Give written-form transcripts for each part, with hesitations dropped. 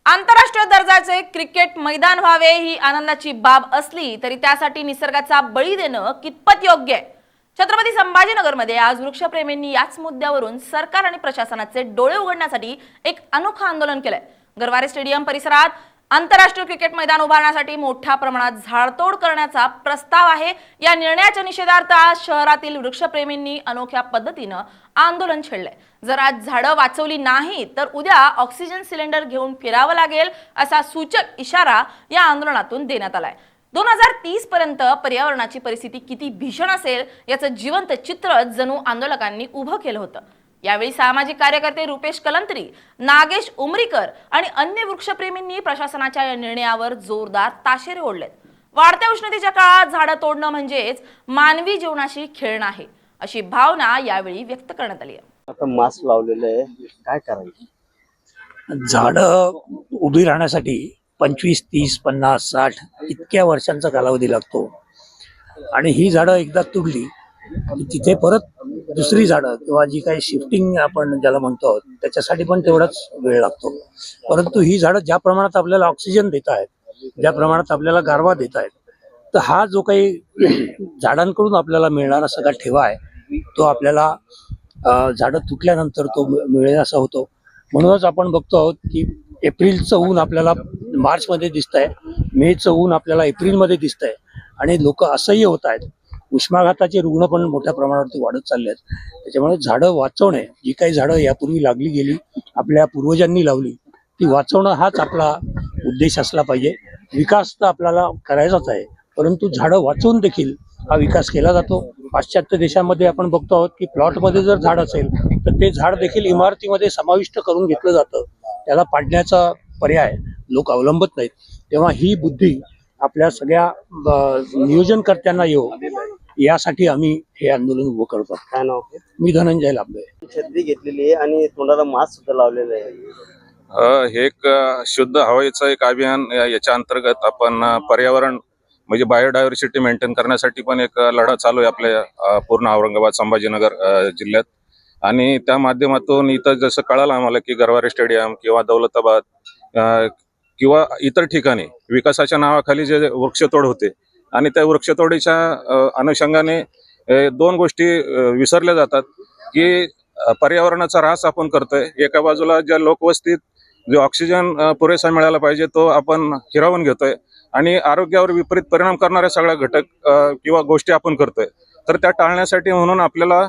आंतरराष्ट्रीय दर्जाचे क्रिकेट मैदान व्हावे ही आनंदाची बाब असली तरी त्यासाठी निसर्गाचा बळी देणं कितपत योग्य आहे? छत्रपती संभाजीनगरमध्ये आज वृक्षप्रेमींनी याच मुद्द्यावरून सरकार आणि प्रशासनाचे डोळे उघडण्यासाठी एक अनोखं आंदोलन केलंय। गरवारे स्टेडियम परिसरात आंतरराष्ट्रीय क्रिकेट मैदान उभारण्यासाठी मोठ्या प्रमाणात झाडतोड करण्याचा प्रस्ताव आहे। या निर्णयाच्या निषेधार्थ आज शहरातील वृक्षप्रेमींनी अनोख्या पद्धतीनं आंदोलन छेडलंय। जर आज झाडं वाचवली नाही तर उद्या ऑक्सिजन सिलेंडर घेऊन फिरावं लागेल असा सूचक इशारा या आंदोलनातून देण्यात आलाय। 2030 पर्यंत पर्यावरणाची परिस्थिती किती भीषण असेल याचं जिवंत चित्र जणू आंदोलकांनी उभं केलं होतं। यावेळी सामाजिक कार्यकर्ते रुपेश कलंत्री, नागेश उमरीकर आणि अन्य वृक्षप्रेमींनी प्रशासनाच्या या निर्णयावर जोरदार ताशेरे ओढलेत। वाढत्या उष्णतेच्या काळात झाडं तोडणं म्हणजेच मानवी जीवनाशी खेळणं आहे अशी भावना यावेळी व्यक्त करण्यात आली आहे। आता मास्क लावलेलं आहे, काय करायचं? झाडं उभी राहण्यासाठी 25, 30, 50, 60 इतक्या वर्षांचा कालावधी लागतो आणि ही झाडं एकदा तुडली की तिथे परत दुसरी झाडं किंवा जी काही शिफ्टिंग आपण ज्याला म्हणतो त्याच्यासाठी पण तेवढाच वेळ लागतो। परंतु ही झाडं ज्या प्रमाणात आपल्याला ऑक्सिजन देत आहेत, ज्या प्रमाणात आपल्याला गारवा देत आहेत, तर हा जो काही झाडांकडून आपल्याला मिळणारा सगळा ठेवा आहे तो आपल्याला झाडं तुटल्यानंतर तो मिळेल असा होतो। म्हणूनच आपण बघतो आहोत की एप्रिलचं ऊन आपल्याला मार्चमध्ये दिसतंय, मेचं ऊन आपल्याला एप्रिलमध्ये दिसतंय आणि लोक असह्य होत आहेत। उष्माघाताचे रुग्ण पण मोठ्या प्रमाणावरती वाढत चालले आहेत। त्याच्यामुळे झाडं वाचवणे, जी काही झाडं यापूर्वी लागली गेली, आपल्या पूर्वजांनी लावली, ती वाचवणं हाच आपला उद्देश असला पाहिजे। विकास तर आपल्याला करायचाच आहे, परंतु झाडं वाचवून देखील हा विकास केला जातो। पाश्चात्य देशामध्ये आपण बघतो आहोत की प्लॉटमध्ये जर झाड असेल तर ते झाड देखील इमारतीमध्ये समाविष्ट करून घेतलं जातं, त्याला पाडण्याचा पर्याय लोक अवलंबत नाहीत। तेव्हा ही बुद्धी आपल्या सगळ्या नियोजनकर्त्यांना येऊ यासाठी आम्ही हे आंदोलन उभं करतो। काय नाव? मी धनंजय लांबे। छत्री घेतलेली आहे आणि तोंडाला मास्क सुद्धा लावलेलं आहे। हे एक शुद्ध हवेचं एक अभियान, याच्या अंतर्गत आपण पर्यावरण म्हणजे बायोडायव्हर्सिटी मेंटेन करण्यासाठी पण एक लढा चालू आहे आपल्या पूर्ण औरंगाबाद संभाजीनगर जिल्ह्यात। आणि त्या माध्यमातून इथं जसं कळालं आम्हाला की गरवारे स्टेडियम किंवा दौलताबाद किंवा इतर ठिकाणी विकासाच्या नावाखाली जे वृक्षतोड होते आणि त्या वृक्षतोडीच्या अनुषंगाने दोन गोष्टी विसरल्या जातात की पर्यावरणाचा ऱ्हास आपण करतोय। एका बाजूला ज्या लोकवस्तीत जो ऑक्सिजन पुरेसा मिळाला पाहिजे तो आपण हिरावून घेतोय आणि आरोग्यावर विपरीत परिणाम करणाऱ्या सगळ्या घटक किंवा गोष्टी आपण करतोय। तर त्या टाळण्यासाठी म्हणून आपल्याला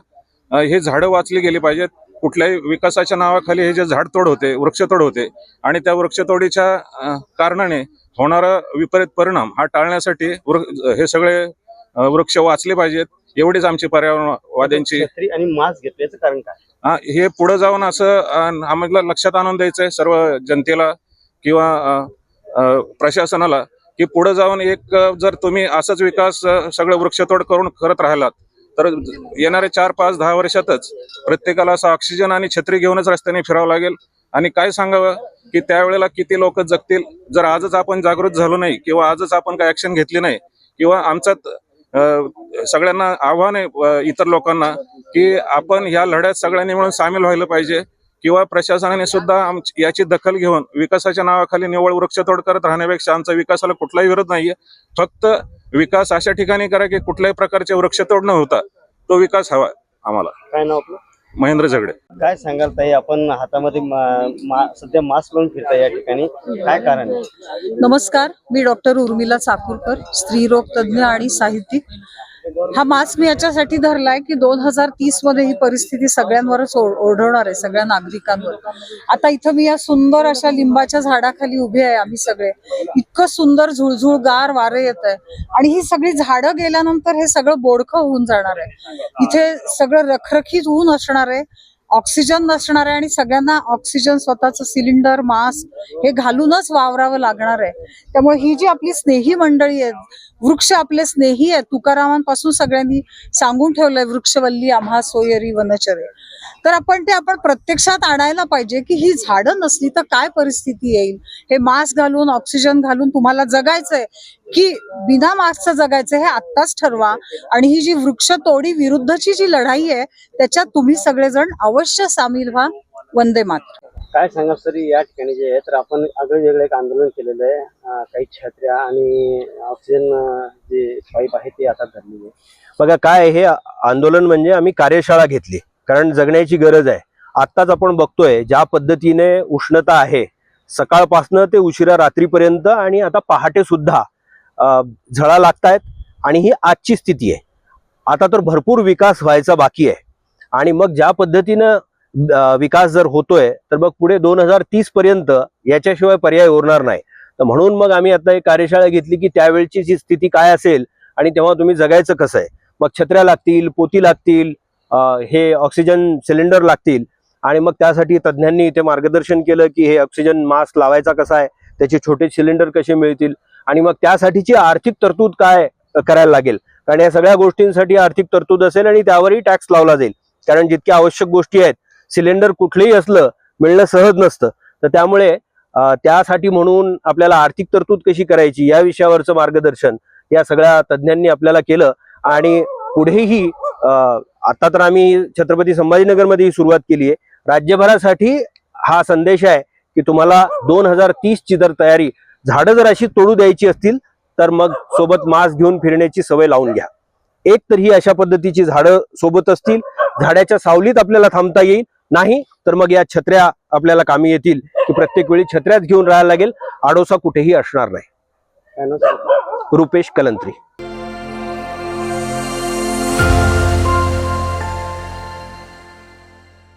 हे झाडं वाचली गेली पाहिजेत। कुठल्याही विकासाच्या नावाखाली हे जे झाडतोड होते, वृक्षतोड होते आणि त्या वृक्षतोडीच्या कारणाने होणारा विपरीत परिणाम हा टाळण्यासाठी हे सगळे वृक्ष वाचले पाहिजेत, एवढीच आमची पर्यावरणवाद्यांची। छत्री आणि मास्क घेतल्याचं कारण काय? हे पुढे जाऊन असं आम्हाला लक्षात आणून द्यायचंय सर्व जनतेला किंवा प्रशासनाला की पुढे जाऊन एक जर तुम्ही असंच विकास सगळं वृक्षतोड करून करत राहिलात तर येणाऱ्या 4, 5, 10 वर्षातच प्रत्येकाला असं ऑक्सिजन आणि छत्री घेऊनच रस्त्याने फिरावं लागेल। आणि काय सांगावं की त्यावेळेला किती लोक जगतील जर आजच आपण जागृत झालो नाही किंवा आजच आपण काय ऍक्शन घेतली नाही किंवा आमच्यात सगळ्यांना आव्हान आहे इतर लोकांना की आपण ह्या लढ्यात सगळ्यांनी मिळून सामील व्हायला पाहिजे किंवा प्रशासनाने सुद्धा याची दखल घेऊन विकासाच्या नावाखाली निव्वळ वृक्षतोड करत राहण्यापेक्षा आमचा विकासाला कुठलाही विरोध नाहीये, फक्त विकास अशा ठिकाणी करा की कुठल्याही प्रकारचे वृक्षतोड न होता तो विकास हवा आम्हाला। काय नाव आपलं? महेंद्र झगडे। काय सांगाल ताई, आपण हातामध्ये सध्या मास्क लावून फिरताय या ठिकाणी, काय कारण आहे? नमस्कार, मी डॉक्टर उर्मिला चाकूरकर, स्त्रीरोग तज्ञ आणि साहित्यिक। हा मास्क मी याच्यासाठी धरलाय की 2030 मध्ये ही परिस्थिती सगळ्यांवरच ओढवणार आहे, सगळ्या नागरिकांवर। आता इथं मी या सुंदर अशा लिंबाच्या झाडाखाली उभे आहे, आम्ही सगळे इतकं सुंदर झुळझुळ गार वारे येत आहे आणि ही सगळी झाडं गेल्यानंतर हे सगळं बोडखं होऊन जाणार आहे। इथे सगळं रखरखीत ऊन असणार आहे, ऑक्सिजन नसणार आहे आणि सगळ्यांना ऑक्सिजन स्वतःचं सिलेंडर, मास्क हे घालूनच वावरावं लागणार आहे। त्यामुळे ही जी आपली स्नेही मंडळी आहे, वृक्ष आपले स्नेही आहेत, तुकारामांपासून सगळ्यांनी सांगून ठेवलंय वृक्षवल्ली आम्हा सोयरी वनचरे। तर आपण प्रत्यक्षात आणायला पाहिजे की ही झाडं नसली तर काय परिस्थिती येईल। हे मास्क घालून, ऑक्सिजन घालून तुम्हाला जगायचंय की बिना मास्कचं जगायचं हे आत्ताच ठरवा। आणि ही जी वृक्षतोडी विरुद्धची जी लढाई आहे त्याच्यात तुम्ही सगळेजण अवश्य सामील व्हा। वंदे मातरम। काय सांगा सर, या ठिकाणी जे आहे तर आपण वेगळं एक आंदोलन केलेलं आहे. काही छत्र्या आणि ऑक्सिजन जे पाईप आहे ते आता धरलेले आहे. बघा काय आहे, हे आंदोलन म्हणजे आम्ही कार्यशाळा घेतली, कारण जगण्याची गरज आहे. आत्ताच आपण बघतोय ज्या पद्धतीने उष्णता आहे, सकाळपासनं ते उशिरा रात्रीपर्यंत आणि आता पहाटे सुद्धा झळा लागतायत आणि ही आजची स्थिती आहे. आता तर भरपूर विकास व्हायचा बाकी आहे आणि मग ज्या पद्धतीनं विकास जर होतोय तर मग पुढे 2030 पर्यंत याच्याशिवाय पर्याय उरणार नाही. तर म्हणून मग आम्ही आता एक कार्यशाळा घेतली की त्यावेळची जी स्थिती काय असेल आणि तेव्हा तुम्ही जगायचं कसं आहे. मग छत्र्या लागतील, पोती लागतील, हे ऑक्सिजन सिलेंडर लागतील आणि मग त्यासाठी तज्ज्ञांनी इथे मार्गदर्शन केलं की हे ऑक्सिजन मास्क लावायचा कसा आहे, त्याचे छोटे सिलेंडर कसे मिळतील आणि मग त्यासाठीची आर्थिक तरतूद काय करायला लागेल. कारण या सगळ्या गोष्टींसाठी आर्थिक तरतूद असेल आणि त्यावरही टॅक्स लावला जाईल. कारण जितक्या आवश्यक गोष्टी आहेत, सिलेंडर कुठलेही असलं मिळणं सहज नसतं. तर त्यामुळे त्यासाठी म्हणून आपल्याला आर्थिक तरतूद कशी करायची या विषयावरचं मार्गदर्शन या सगळ्या तज्ज्ञांनी आपल्याला केलं. आणि पुढेही आता तर आम्ही छत्रपती संभाजीनगरमध्ये ही सुरुवात केली आहे. राज्यभरासाठी हा संदेश आहे की तुम्हाला 2030 ची जर तयारी, झाडं जर अशी तोडू द्यायची असतील तर मग सोबत मास्क घेऊन फिरण्याची सवय लावून घ्या. एक तर ही अशा पद्धतीची झाडं सोबत असतील, झाडाच्या सावलीत आपल्याला थांबता येईल. नाही तर मग या छत्र्या आपल्याला कामी येतील की प्रत्येक वेळी छत्र्याच घेऊन राहायला लागेल, आडोसा कुठेही असणार नाही. रुपेश कलंत्री.